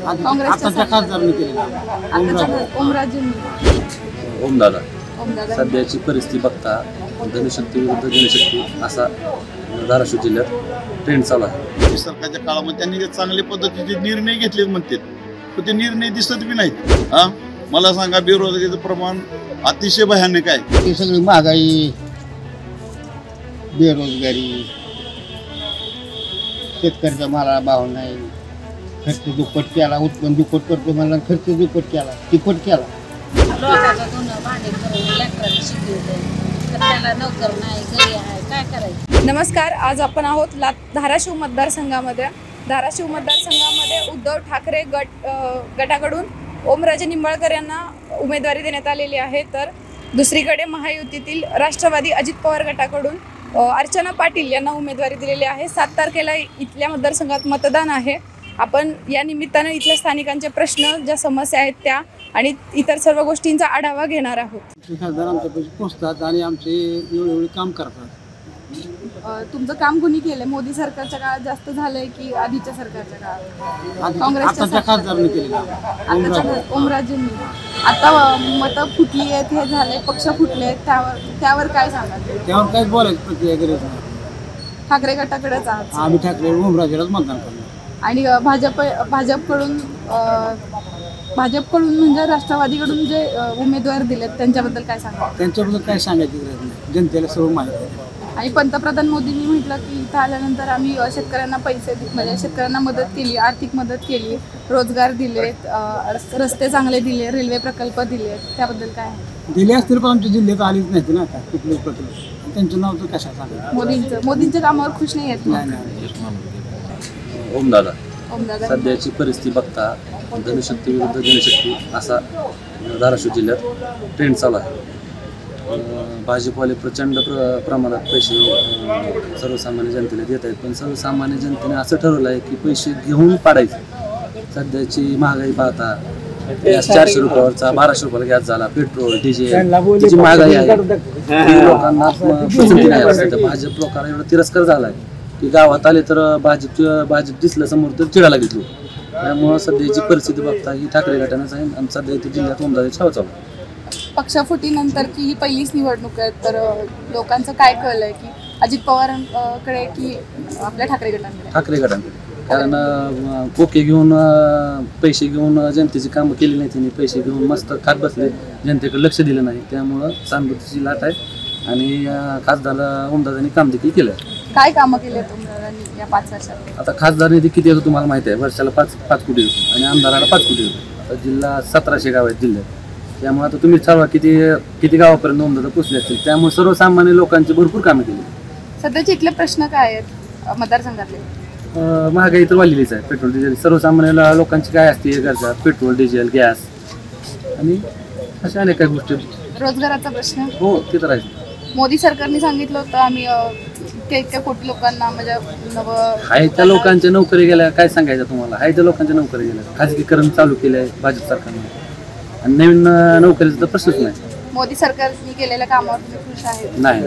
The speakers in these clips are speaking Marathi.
आताच्या खासदारांनी केलेला ओमदादा सध्याची परिस्थिती बघता धनशक्ती विरुद्ध जनशक्ती असा धाराशिव जिल्ह्यात ट्रेंड चालू आहे. सरकारच्या काळामध्ये त्यांनी जे चांगल्या पद्धतीचे निर्णय घेतले म्हणतात पण ते निर्णय दिसत बी नाहीत. मला सांगा, बेरोजगारीचं प्रमाण अतिशय भयानक आहे. ही सगळी महागाई, बेरोजगारी, शेतकऱ्याचा मालाला भाव नाही, खर्च दुप्पट केला, उत्पन्न दुप्पट करतो मला, खर्च दुप्पट केला, तिप्पट केला. लोकांचा दोन भांडे करून लेकरांना शिकवलं तर त्याला नोकर नाही, घरी आहे, काय करायचं. नमस्कार, आज आपण आहोत धाराशिव मतदारसंघामध्ये. धाराशिव मतदारसंघामध्ये उद्धव ठाकरे गटाकडून ओमराजे निंबाळकर यांना उमेदवारी देण्यात आलेली आहे, तर दुसरीकडे महायुतीतील राष्ट्रवादी अजित पवार गटाकडून अर्चना पाटील यांना उमेदवारी दिलेली आहे. 7 तारखेला इथल्या मतदारसंघात मतदान आहे. आपण या निमित्तानं इथल्या स्थानिकांचे प्रश्न, ज्या समस्या आहेत त्या आणि इतर सर्व गोष्टींचा आढावा घेणार आहोत. खासदार आमच्यापाशी पोचतात आणि आमचे एवढे काम करतात. तुमचं काम कोणी केलंय? मोदी सरकारच्या काळात जास्त झालंय की आधीच्या सरकारच्या काळात? आताच्या खासदारांनी केलेला ओमराजेंनी. आता मतं फुटली आहेत, हे झालंय, पक्ष फुटले आहेत, त्यावर काय सांगा? त्यावर काहीच बोलायची प्रक्रिया गरज नाही. ठाकरे गटाकडेच आहात आम्ही ठाकरे ओमराजेलाच मतदान करणार. आणि भाजपकडून म्हणजे राष्ट्रवादीकडून जे उमेदवार दिलेत त्यांच्याबद्दल काय सांगा? त्यांच्याबद्दल काय सांगायची गरज नाही, जनतेला सर्व माहिती आहे. आणि पंतप्रधान मोदींनी म्हटलं की इथं आल्यानंतर आम्ही शेतकऱ्यांना पैसे म्हणजे शेतकऱ्यांना मदत केली, आर्थिक मदत केली, रोजगार दिलेत, रस्ते चांगले दिले, रेल्वे प्रकल्प दिलेत, त्याबद्दल काय आहे? दिले असतील पण आमच्या जिल्ह्यात आलीच नाही ना. काय कुठले प्रकल्प त्यांचं नाव तर कशा सांगायचं? मोदींच्या कामावर खुश नाही आहेत. ओमदादा सध्याची परिस्थिती बघता धनशक्ती विरुद्ध जनशक्ती असा धाराशिव जिल्ह्यात ट्रेंड चालू आहे. भाजपवाले प्रचंड प्रमाणात पैसे सर्वसामान्य जनतेला देत आहेत, पण सर्वसामान्य जनतेने असं ठरवलं आहे की पैसे घेऊन पाडायचे. सध्याची महागाई पाहता गॅस 400 रुपयावरचा 1200 रुपयाला गॅस झाला, पेट्रोल डिझेल, जी महागाई आहे ती लोकांना पसंती नाही असते. तर भाजप लोकांना एवढा तिरस्कार झाला आहे की गावात आले तर भाजप दिसलं समोर तर चिडायला घेतलो. त्यामुळं सध्याची परिस्थिती बघता ही ठाकरे गटानेच आहे आणि सध्या इथे जिल्ह्यात ओमदादाची हवा चालू आहे. पक्षफुटीनंतरची ही पहिलीच निवडणूक आहे, तर लोकांचं काय कळलंय की अजित पवारांकडे की आपल्या ठाकरे गटांकडे? कारण कोके घेऊन पैसे घेऊन जनतेची कामं केली नाही, त्यांनी पैसे घेऊन मस्त खात बसले, जनतेकडे लक्ष दिलं नाही. त्यामुळं सहानुभूतीची लाट आहे आणि खासदार ओमदादांनी काम देखील केलं. काय कामं केले ओमदादांनी या 5 वर्षात? आता खासदार निधी किती येतो तुम्हाला माहिती आहे, वर्षाला 5 कोटी येतो आणि आमदाराला 5 कोटी येतो. आता जिल्हा 1700 गाव आहेत जिल्ह्यात, त्यामुळे आता तुम्ही ठरवा किती गावापर्यंत ओमदादा पोचले असतील. त्यामुळे सर्वसामान्य लोकांची भरपूर कामं केली. सध्याचे इथले प्रश्न काय आहेत मतदारसंघातले? महागाई तर वाढलेलीच आहे. पेट्रोल डिझेल सर्वसामान्य लोकांची काय असते गरजा, पेट्रोल डिझेल गॅस आणि अशा अनेक काही गोष्टी. रोजगाराचा प्रश्न? हो, ते तर आहे. मोदी सरकारने सांगितलं होतं आम्ही इतक्या कोटी लोकांना म्हणजे हाय त्या लोकांच्या नोकरी गेल्या, काय सांगायचं तुम्हाला. हाय त्या लोकांच्या नोकरी गेल्या, खाजगीकरण चालू केलं आहे भाजप सरकारने आणि नवीन नोकरीचा तर प्रश्नच नाही. मोदी सरकारने केलेल्या कामावर तुम्ही खुश आहेत? नाही,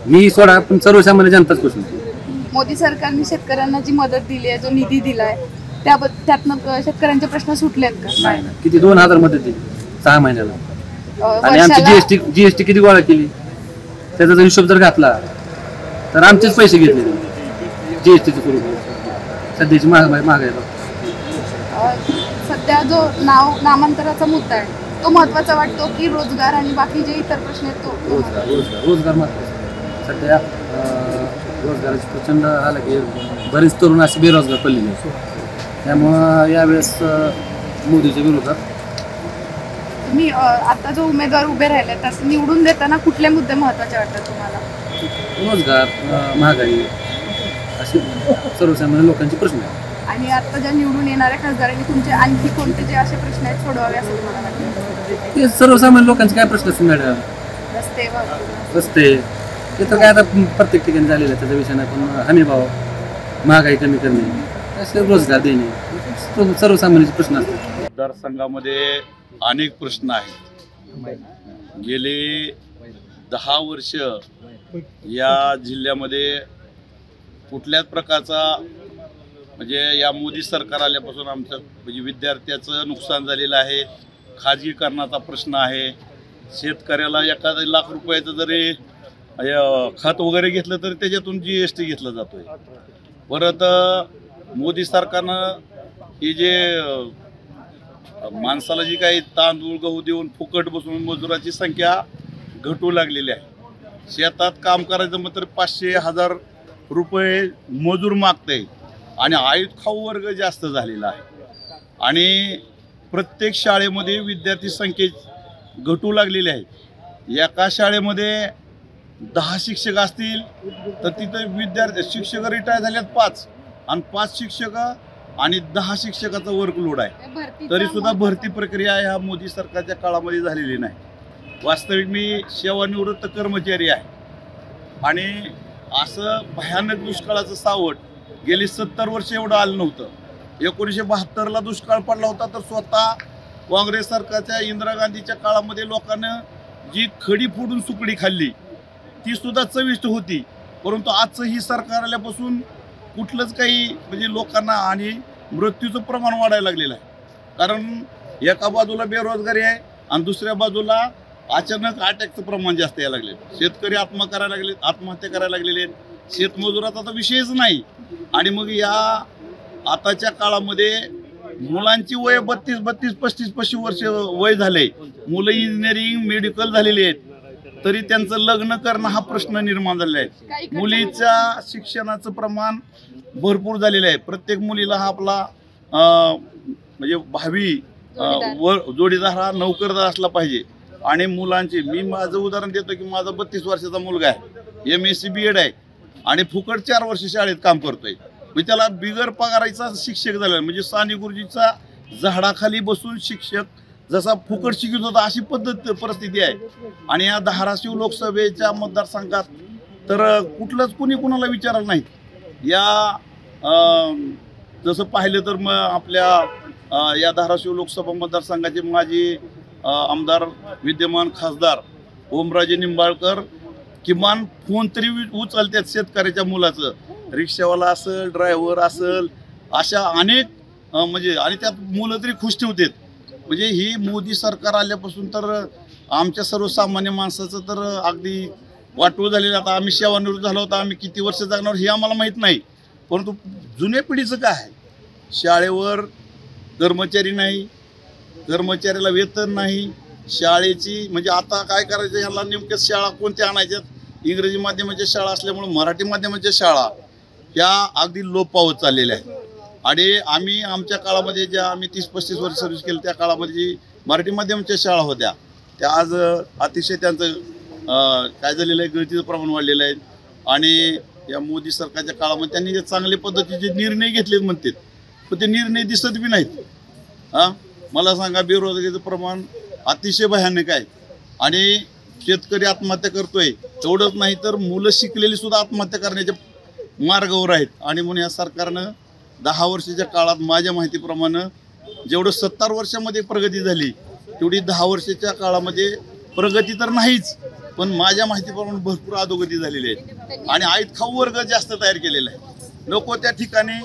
मी सोडा पण सर्वसामान्य जनताच खुश नाही. मोदी सरकारने शेतकऱ्यांना जी मदत दिली आहे, जो निधी दिलाय, त्यातनं शेतकऱ्यांचे प्रश्न सुटलेत का? नाही. किती 2000 मदत दिली 6 महिन्याला आणि आमची जीएसटी किती गोळा केली त्याचा जर हिशोब जर घातला तर आमचेच पैसे घेतले जीएसटीचं स्वरूप. सध्याची महागाई सध्या जो नामांतराचा मुद्दा आहे तो महत्वाचा वाटतो की रोजगार आणि बाकी जे इतर प्रश्न आहेत तो? रोजगार महत्वाचा. सध्या रोजगाराची प्रचंड आला की बरेच तरुण असे बेरोजगार पडलेले आहेत. त्यामुळं यावेळेस मोदीच्या विरोधात तुम्ही आता जो उमेदवार उभे राहिले त्यात निवडून देताना कुठले मुद्दे महत्वाचे वाटतात तुम्हाला? रोजगार, महागाई असे सर्वसामान्य लोकांचे प्रश्न आहेत. आणि आता ज्या निवडून येणाऱ्या खासदारांनी तुमचे आणखी कोणते जे असे प्रश्न आहेत सोडवावे असं तुम्हाला वाटतं? ते सर्वसामान्य लोकांचे काय प्रश्न असतील मॅडम? रस्ते ते तर काय आता प्रत्येक ठिकाणी झालेलं आहे, त्याचा विषय नाही. पण हमी भाव, महागाई कमी करणे, असे रोजगार देणे सर्वसामान्यांचे प्रश्न असतात. मतदारसंघामध्ये अनेक प्रश्न आहेत. गेली 10 वर्ष या जिल्ह्यामध्ये कुठल्याच प्रकारचा म्हणजे या मोदी सरकार आल्यापासून आमचं म्हणजे विद्यार्थ्याचं नुकसान झालेलं आहे, खाजगीकरणाचा प्रश्न आहे, शेतकऱ्याला एखादा लाख रुपयाचं जरी खत वगैरे घेतलं तर त्याच्यातून GST घेतला जातोय. परत मोदी सरकारनं ही जे माणसाला जी काही तांदूळ गहू देऊन फुकट बसून मजुराची संख्या घटू लागलेली आहे. शेतात काम करायचं मग तर 500-1000 रुपये मजूर मागते आणि आयुध खाऊ वर्ग जास्त झालेला आहे आणि प्रत्येक शाळेमध्ये विद्यार्थी संख्या घटू लागलेली आहे. एका शाळेमध्ये 10 शिक्षक असतील तर तिथं विद्यार्थी शिक्षक रिटायर झाल्यात 5 आणि 5 शिक्षक आणि 10 शिक्षकाचा वर्कलोड आहे. तरी सुद्धा भरती प्रक्रिया ह्या मोदी सरकारच्या काळामध्ये झालेली नाही. वास्तविक मी सेवानिवृत्त कर्मचारी आहे आणि असं भयानक दुष्काळाचं सावट गेली 70 वर्ष एवढं आलं नव्हतं. 1972ला दुष्काळ पडला होता तर स्वतः काँग्रेस सरकारच्या इंदिरा गांधीच्या काळामध्ये लोकांना जी खडी फोडून सुकडी खाल्ली ती सुद्धा चविष्ट होती. परंतु आजचं ही सरकार आल्यापासून कुठलंच काही म्हणजे लोकांना आणि मृत्यूचं प्रमाण वाढायला लागलेलं आहे. कारण एका बाजूला बेरोजगारी आहे आणि दुसऱ्या बाजूला अचानक अटॅकचं प्रमाण जास्त यायला लागले. शेतकरी आत्महत्या करायला लागलेले आहेत. शेतमजुराचा तर विषयच नाही. आणि मग या आताच्या काळामध्ये मुलांची वय 32-35 वर्ष वय झाले. मुलं इंजिनिअरिंग मेडिकल झालेली आहेत तरी त्यांचं लग्न करणं हा प्रश्न निर्माण झालेला आहे. मुलीच्या शिक्षणाचं प्रमाण भरपूर झालेलं आहे. प्रत्येक मुलीला हा आपला म्हणजे भावी जोडीदार हा नोकरदार असला पाहिजे. आणि मुलांची मी माझं उदाहरण देतो की माझा 32 वर्षाचा मुलगा आहे, MSc BEd आहे आणि फुकट 4 वर्ष शाळेत काम करतोय. म्हणजे त्याला बिगर पगाराचा शिक्षक झाला म्हणजे साने गुरुजीचा झाडाखाली बसून शिक्षक जसा फुकट शिकत होता अशी परिस्थिती आहे. आणि या धाराशिव लोकसभेच्या मतदारसंघात तर कुठलंच कुणी कुणाला विचारलं नाही. या जसं पाहिलं तर मग आपल्या या धाराशिव लोकसभा मतदारसंघाचे माजी आमदार विद्यमान खासदार ओमराजे निंबाळकर किमान फोन तरी उचलतात शेतकऱ्याच्या मुलाचं. रिक्षावाला असेल, ड्रायव्हर असेल, अशा अनेक म्हणजे आणि त्यात मुलं तरी खुश ठेवतात. म्हणजे ही मोदी सरकार आल्यापासून तर आमच्या सर्वसामान्य माणसाचं तर अगदी वाटोळ झालेलं. आता आम्ही सेवानिवृत्त झालो होतो, आम्ही किती वर्ष जगणार हे आम्हाला माहीत नाही. परंतु जुन्या पिढीचं काय आहे, शाळेवर कर्मचारी नाही, कर्मचाऱ्याला वेतन नाही, शाळेची म्हणजे आता काय करायचं ह्याला नेमक्या शाळा कोणत्या आणायच्यात. इंग्रजी माध्यमाच्या शाळा असल्यामुळे मराठी माध्यमाच्या शाळा ह्या अगदी लोप पावत चाललेल्या आहेत. आणि आम्ही आमच्या काळामध्ये ज्या आम्ही 30-35 वर्ष सर्व्हिस केली त्या काळामध्ये जी मराठी माध्यमाच्या शाळा होत्या त्या आज अतिशय त्यांचं काय झालेलं आहे, गळतीचं प्रमाण वाढलेलं आहे. आणि या मोदी सरकारच्या काळामध्ये त्यांनी जे चांगल्या पद्धतीचे निर्णय घेतले म्हणतात पण ते निर्णय दिसत बी नाहीत. मला सांगा, बेरोजगारीचं प्रमाण अतिशय भयानक आहे आणि शेतकरी आत्महत्या करतोय. तेवढंच नाही तर मुलं शिकलेली सुद्धा आत्महत्या करण्याच्या मार्गावर आहेत. आणि म्हणून या सरकारनं 10 वर्षाच्या काळात माझ्या माहितीप्रमाणे जेवढं 70 वर्षामध्ये प्रगती झाली तेवढी 10 वर्षाच्या काळामध्ये प्रगती तर नाहीच, पण माझ्या माहितीप्रमाणे भरपूर अधोगती झालेली आहे. आणि आयुध खाऊ वर्ग जास्त तयार केलेला आहे. लोक त्या ठिकाणी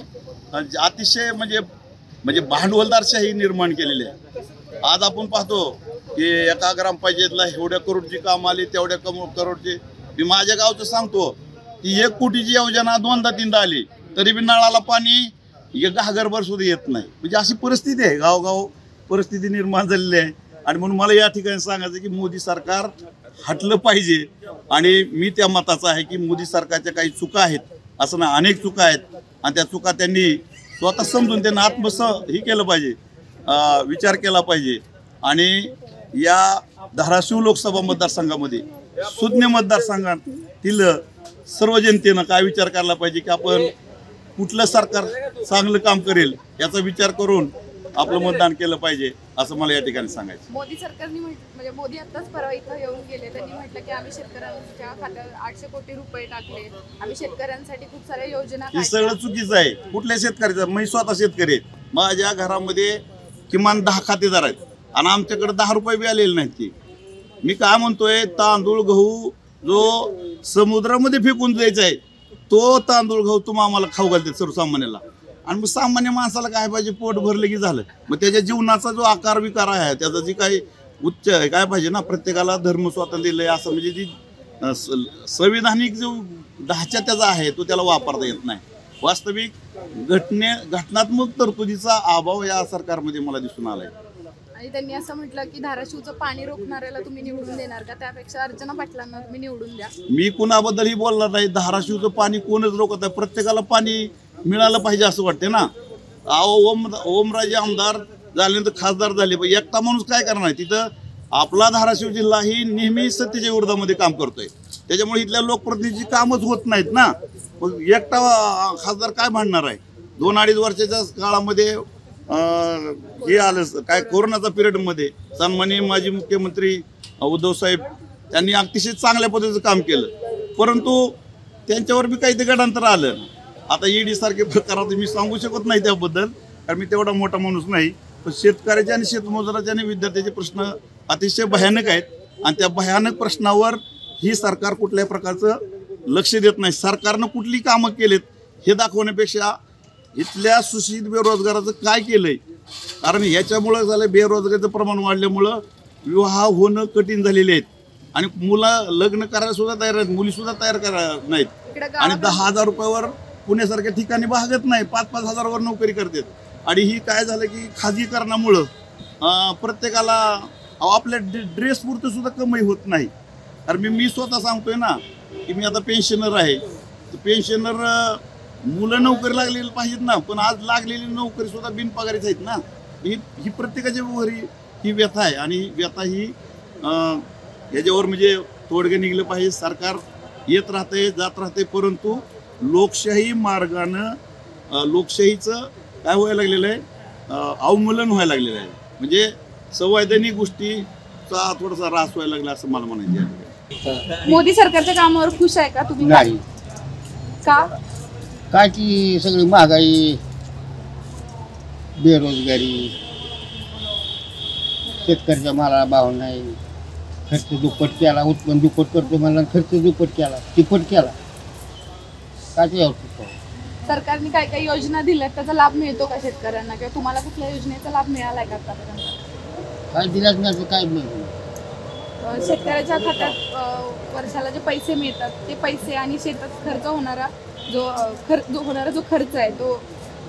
अतिशय म्हणजे भांडवलदारशाही निर्माण केलेली आहे. आज आपण पाहतो की एका ग्रामपंचायतला एवढ्या करोडची काम आली, तेवढ्या करोडची. मी माझ्या गावचं सांगतो की 1 कोटीची योजना 2दा-3दा आली तरी बी नळाला पाणी घागरभर सुद्धा येत नाही. म्हणजे अशी परिस्थिती आहे, गावगाव परिस्थिती निर्माण झालेली आहे. आणि म्हणून मला या ठिकाणी सांगायचं की मोदी सरकार हटलं पाहिजे. आणि मी त्या मताचा आहे की मोदी सरकारच्या काही चुका आहेत, असं नाही अनेक चुका आहेत आणि त्या चुका त्यांनी स्वतः समजून त्यांना ही केलं पाहिजे, विचार केला पाहिजे. आणि या धाराशिव लोकसभा मतदारसंघामध्ये सुज्ञ मतदारसंघातील सर्व जनतेनं काय विचार करायला पाहिजे की आपण कुठलं सरकार चांगलं काम करेल याचा विचार करून आपलं मतदान केलं पाहिजे, असं मला या ठिकाणी सांगायचं. मोदी सरकारने म्हणजे मोदी आताच परवा इथं येऊन गेले, त्यांनी म्हटलं की आम्ही शेतकऱ्यांच्या खात्यात 800 कोटी रुपये टाकले, आम्ही शेतकऱ्यांसाठी खूप साऱ्या योजना. हे सगळं चुकीचं आहे. कुठल्या शेतकऱ्याचं, मी स्वतः शेतकरी आहे, माझ्या घरामध्ये किमान 10 खातेदार आहेत आणि आमच्याकडे 10 रुपये बी आलेले नाहीत. की मी काय म्हणतोय, तांदूळ गहू जो समुद्रामध्ये फेकून द्यायचा आहे तो तांदूळ गहू तुम्ही आम्हाला खाऊ घालते सर्वसामान्याला. आणि मग सामान्य माणसाला काय पाहिजे, पोट भरलं की झालं. मग त्याच्या जीवनाचा जो आकार विकार आहे, त्याचा जी काही उच्च काय पाहिजे ना, प्रत्येकाला धर्म स्वातंत्र्य दिलंय असं म्हणजे जी संविधानिक जो ढाचा त्याचा आहे तो त्याला वापरता येत नाही. वास्तविक घटनात्मक तरतुदीचा अभाव या सरकारमध्ये मला दिसून आलाय. आणि त्यांनी असं म्हटलं की धाराशिवचं पाणी रोखणाऱ्याला तुम्ही निवडून देणार का, त्यापेक्षा अर्चना पाटलांना तुम्ही निवडून द्या. मी कुणाबद्दलही बोलणार नाही. धाराशिवचं पाणी कोणच रोखत आहे? प्रत्येकाला पाणी मिळालं पाहिजे असं वाटते ना. ओमराजे आमदार झाल्यानंतर खासदार झाले, पण एकटा माणूस काय करणार? तिथं आपला धाराशिव जिल्हा ही नेहमी सत्तेच्या विरोधामध्ये काम करतोय, त्याच्यामुळे इथल्या लोकप्रतिनिधीची कामच होत नाहीत ना. मग एकटा खासदार काय म्हणणार आहे? 2-2.5 वर्षाच्या काळामध्ये हे आलं काय, कोरोनाचा पिरियडमध्ये सन्माननीय माजी मुख्यमंत्री उद्धव साहेब त्यांनी अतिशय चांगल्या पद्धतीचं काम केलं, परंतु त्यांच्यावर बी काही ते गडांतर आलं. आता ईडी सारखे प्रकारात मी सांगू शकत नाही त्याबद्दल, कारण मी तेवढा मोठा माणूस नाही. पण शेतकऱ्याचे आणि शेतमजुराचे आणि विद्यार्थ्याचे प्रश्न अतिशय भयानक आहेत, आणि त्या भयानक प्रश्नावर ही सरकार कुठल्याही प्रकारचं लक्ष देत नाही. सरकारनं कुठली कामं केलेत हे दाखवण्यापेक्षा इथल्या सुशिक्षित बेरोजगाराचं काय केलंय, कारण ह्याच्यामुळं झालं बेरोजगारीचं प्रमाण वाढल्यामुळं विवाह होणं कठीण झालेले आहेत, आणि मुलं लग्न करायला सुद्धा तयार आहेत, मुलीसुद्धा तयार करायला नाहीत. आणि 10,000 रुपयावर पुण्यासारख्या ठिकाणी भागत नाही, 5-5 हजारावर नोकरी करतात. आणि ही काय झालं की खाजगीकरणामुळं प्रत्येकाला आपल्या ड्रेसपुरतं सुद्धा कमाई होत नाही. कारण मी स्वतः सांगतोय ना की मी आता पेन्शनर आहे, तर पेन्शनर मुलं नोकरी लागलेली पाहिजेत ना, पण आज लागलेली नोकरी सुद्धा बिनपगारीच आहेत ना. ही प्रत्येकाच्या घरी ही व्यथा आहे, आणि व्यथा ही याच्यावर म्हणजे तोडगे निघलं पाहिजे. सरकार येत राहते जात राहते, परंतु लोकशाही मार्गानं लोकशाहीचं काय व्हायला लागलेलं आहे, अवमूल्यन व्हायला लागलेलं आहे. म्हणजे संवैधानिक गोष्टीचा थोडासा ऱ्हास व्हायला लागला असं मला म्हणायचं आहे. मोदी सरकारच्या कामावर खुश आहे का तुम्ही? नाही. का? काय ती सगळी महागाई, बेरोजगारी, शेतकऱ्याच्या मालाला भाव नाही, खर्च दुप्पट केला, उत्पन्न दुप्पट करतो म्हणला, खर्च दुप्पट केला, तिप्पट केला. काय ते सरकारने काय काय योजना दिल्यात, त्याचा लाभ मिळतो का शेतकऱ्यांना, किंवा तुम्हाला कुठल्या योजनेचा लाभ मिळालाय का आतापर्यंत? काय दिलाच नाही, काय नाही. शेतकऱ्याच्या खात्यात वर्षाला जे पैसे मिळतात ते पैसे आणि शेतात खर्च होणारा जो खर्च आहे तो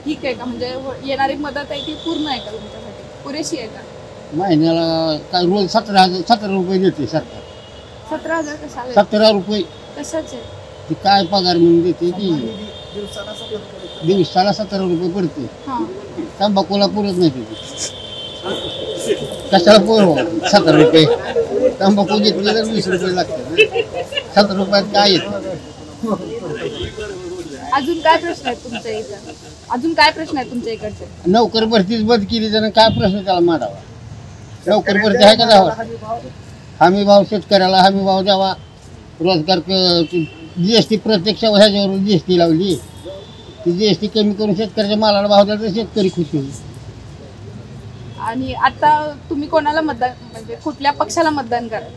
ठीक आहे का, म्हणजे येणारी मदत आहे ती पूर्ण आहे का तुमच्यासाठी, पुरेशी आहे का? महिन्याला काय रोज 17 रुपये देते सरकार. 17,000 कशाला? 17 रुपये कशाचे? ती काय पगार म्हणून देते की दिवसाला 17 रुपये पडते. तंबाखूला पुरत नाही तिथे, कशाला पुरव 17 रुपये? तंबाखू घेतले तर 20 रुपये लागतात, 17 रुपयात काय येतं? अजून काय प्रश्न आहेत तुमच्या इथं? अजून काय प्रश्न आहेत तुमच्या इकडचे? नोकर भरतीच बंद केली तर काय प्रश्न त्याला मांडावा? नोकर भरती आहे का द्यावा? हमी भाव शेतकऱ्याला हमी भाव द्यावा. रोजगार GST प्रत्यक्ष ह्याच्यावरून GST लावली, ती GST कमी करून शेतकऱ्याच्या मालाला भाव द्यायला तर शेतकरी खुश होईल. आणि आता तुम्ही कोणाला मतदान, म्हणजे कुठल्या पक्षाला मतदान कराल?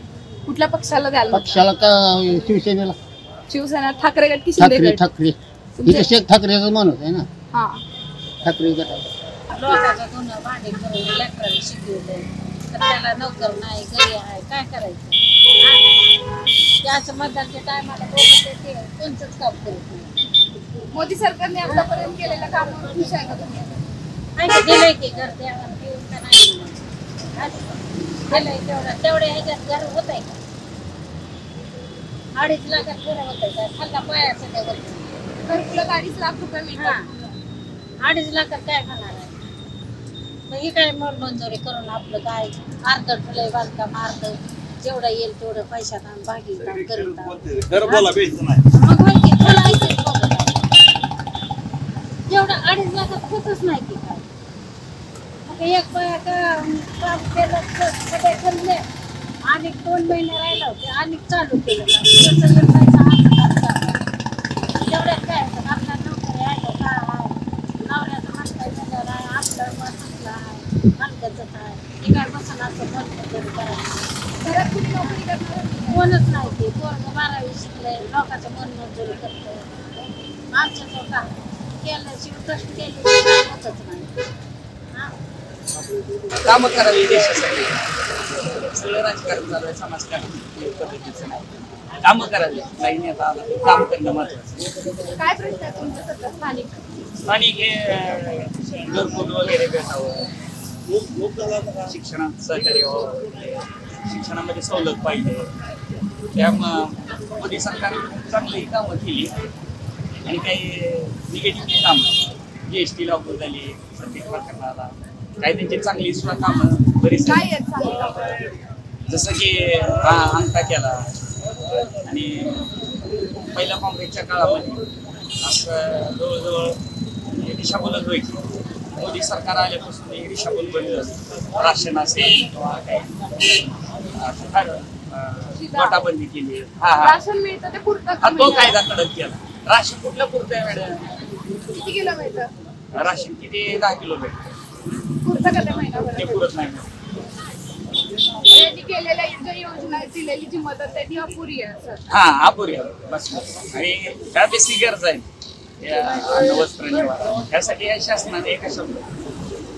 कुठल्या पक्षाला द्याल? पक्षाला का शिवसेनेला? शिवसेना, ठाकरे गट की शिंदे गट? ठाकरे. इथे शेख ठाकरेचा माणूस आहे ना. हा, ठाकरे गट. लोकांचं धुणं भांडी करून लेकराला शिकवलंय, तर त्याला नोकर नाही, घरी आहे, काय करायचं? त्याचं मतदानच्या टायमाला कोणतंच काम करत नाही. मोदी सरकारने आतापर्यंत केलेल्या कामावर खुश आहे का तुम्ही? दिलंय की घर द्यावं का नाही, दिलंय तेवढ्या ह्याच्यात घर होत आहे का? 2.5 लाखात पुढे होत आहे का? खाल्ला पायाचं त्या घरकुला 2.5 लाख रुपये मिळतात. 2.5 लाखात काय खाणार आहे? मग ही काय मंजुरी करून आपलं काय अर्ध ठुलंय बांधकाम, अर्ध जेवढं येईल तेवढं पैशात आणि भागी काम करीत मग होय की ठुलायचं बघत जेवढं 2.5 लाखात होतच नाही की काय. मग एक बाया काम केलं ठरले आणि 2 महिने राहिला होते आणि चालू केलं तेवढ्यात काय आपला नोकरी आहे का आहे, नवऱ्याचं म्हणता येणार आहे, आपलं मत आहे, हलकतच आहे, हे काय बसून असं मत करायचं. घरात कुणी नोकरी करणार? कोणच नाही ते पोरग 12वी शिकलंय, लोकांचं मन मंजुरी करतंय, आमच्या तो का केल्याशिवाय कष्ट केल्याशिवाय होतच नाही. हा. काम करावी देशासाठी. सगळं राजकारण चालू आहे, समाजकारण पद्धतीचं नाही. कामं करावी, काही नेता आला तर काम करणं महत्वाचं. काय प्रश्न आहे तुमच्या सध्या स्थानिक? आणि हे घरकुल वगैरे भेटावं, शिक्षणात सहकार्य व्हावं, शिक्षणामध्ये सवलत पाहिजे. त्यामुळं मोदी सरकारने चांगली कामं केली आणि काही निगेटिव्ह कामं, GST लागू झाली, प्रत्येक प्रकरणाला काही त्यांची चांगली सुद्धा कामं बरीच काय आहेत चांगली कामं? जसं की अंगठा केला आणि पहिल्या काँग्रेसच्या काळामध्ये असं जवळजवळ दिशाभूलच व्हायची. मोदी सरकार आल्यापासून हे दिशाभूल बनलं. राशन असेल किंवा काही नोटाबंदी केली. राशन मिळतं ते पुरतं का तो महिन्याला? कायदा कडक केला. राशन कुठलं पुरतं आहे मॅडम? किती किलो मिळतं? राशन किती 10 किलो भेटतं, पुरतं का ते ते महिनाभर? पुरत नाही. यांनी केलेल्या ज्या योजना दिलेली जी मदत आहे ती अपुरी आहे सर. हा अपुरी आहे बस. आणि त्या बेसिक गरज आहे या अन्न वस्त्र निवारा, यासाठी या शासनाने एका शब्द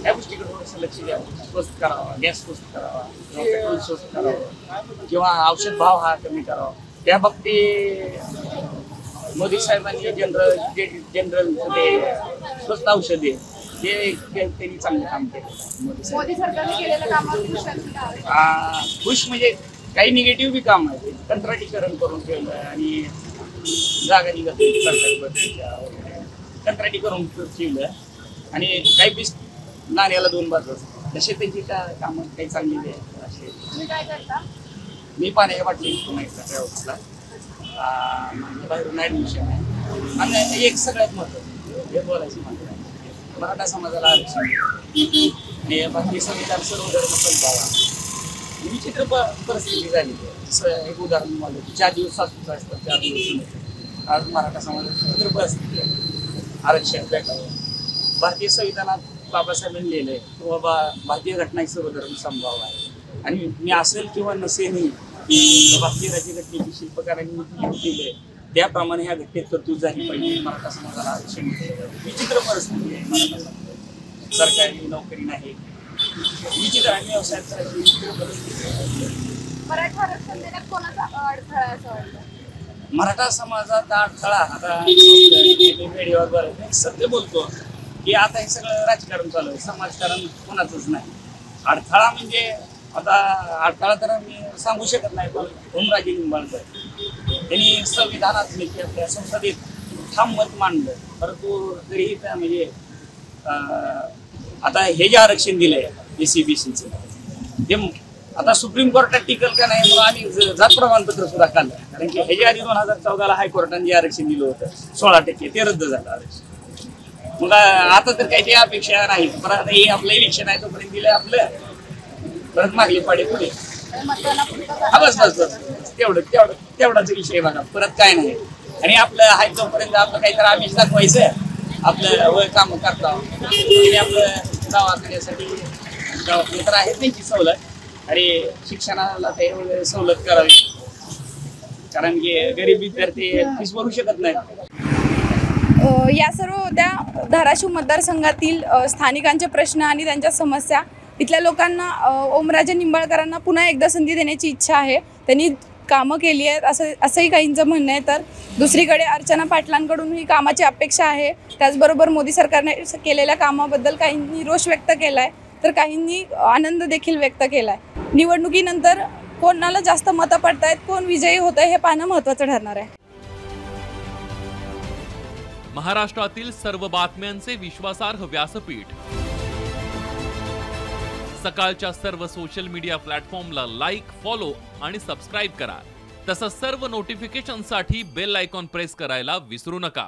या गोष्टीकडे थोडंसं लक्ष द्यावं. स्वस्त करावा, गॅस स्वस्त करावा किंवा पेट्रोल स्वस्त करावं किंवा औषध भाव हा कमी करावा. त्या बाबतीत मोदी साहेबांनी जनरल स्वस्त औषधे हे त्यांनी चांगलं काम केलं. मोदी सरकारने केलेल्या कामावर खुश म्हणजे काही निगेटिव्ह बी काम आहे. कंत्राटीकरण करून ठेवलं आणि जागा निघत सरकारी बदलीच्या वगैरे कंत्राटी करून ठेवलं आणि काही बी नाण्याला 2 बाजू असतात. तसे त्यांची कामं काही चांगली आहे. असे तुम्ही काय करता? मी पाण्याच्या बाटली ट्रॅव्हल्सला बाहेरून ॲडमिशन आहे. आणि एक सगळ्यात महत्त्वाचं हे बोलायचं महत्त्व आहे, मराठा समाजाला आरक्षण आणि बाकी संविधान सर्वधर्म समजावा. विचित्र परिस्थिती झाली. जसं एक उदाहरण मला 4 दिवस सासूचं असतात, 4 दिवस आज मराठा समाजाची विचित्र परिस्थिती आहे. आरक्षण भेटावं. भारतीय संविधानात बाबासाहेबांनी लिहिलंय की बाबा भारतीय घटना ही सर्वधर्म समजावा आहे. आणि मी असेल किंवा नसेलही भारतीय राज्यघटनेची शिल्पकारांनी केले त्याप्रमाणे ह्या घटनेत तरतूद झाली पाहिजे. मराठा समाजाला आरक्षण विचित्र परिस्थिती आहे. मराठा समाज सरकारी नोकरी नाही, विचित्र आणि व्यवसाय करायची विचित्र परिस्थिती आहे. मराठा आरक्षण देण्यात कोणाचा अडथळा आहे असं वाटतं? मराठा समाजाचा अडथळा आता मीडियावर बरं सत्य बोलतो की आता हे सगळं राजकारण चालू आहे, समाजकारण कोणाचंच नाही. अडथळा म्हणजे आता अडथळा तर मी सांगू शकत नाही, पण ओमराजे निंबाळकर त्यांनी संविधानात आपल्या संसदेत ठाम मत मांडलं. परंतु तरीही त्या म्हणजे आता हे जे आरक्षण दिलंय SC-BCचं ते आता सुप्रीम कोर्टात टिकल का नाही म्हणून आम्ही जात प्रमाणपत्र सुद्धा काढलं. कारण की ह्याच्या आधी 2014ला हायकोर्टाने जे आरक्षण दिलं होतं 16% ते रद्द झालं आरक्षण. मग आता तर काही ते अपेक्षा नाही. परत हे आपलं इलेक्शन आहे तोपर्यंत दिलं आपलं, परत मागली पाडे पुढे. हा बस बस बस तेवढाच विषय बघा, परत काय नाही. आणि आपलं आहे तोपर्यंत आपलं काहीतरी आमिष दाखवायचं, आपलं वय काम करता आणि आपलं दवाखान्यासाठी दवाखाने तर आहेत त्यांची सवलत आणि शिक्षणाला ते सवलत करावी. कारण की गरीब विद्यार्थी फीस भरू शकत नाही. या सर्व होत्या धाराशिव मतदारसंघातील स्थानिकांचे प्रश्न आणि त्यांच्या समस्या. इथल्या लोकांना ओमराजे निंबाळकरांना पुन्हा एकदा संधी देण्याची इच्छा आहे. त्यांनी कामं केली आहेत असंही काहींचं म्हणणं आहे. तर दुसरीकडे अर्चना पाटलांकडून ही कामाची अपेक्षा आहे. त्याचबरोबर मोदी सरकारने केलेल्या कामाबद्दल काहींनी रोष व्यक्त केला आहे, तर काहींनी आनंद देखील व्यक्त केला आहे. निवडणुकीनंतर कोणाला जास्त मतं पडतायत, कोण विजयी होत आहे हे पाहणं महत्त्वाचं ठरणार आहे. महाराष्ट्रातील सर्व बातम्यांचे विश्वासार्ह व्यासपीठ. सकाळच्या सर्व सोशल मीडिया प्लॅटफॉर्मला लाईक, फॉलो आणि सबस्क्राईब करा. तसंच सर्व नोटिफिकेशनसाठी बेल आयकॉन प्रेस करायला विसरू नका.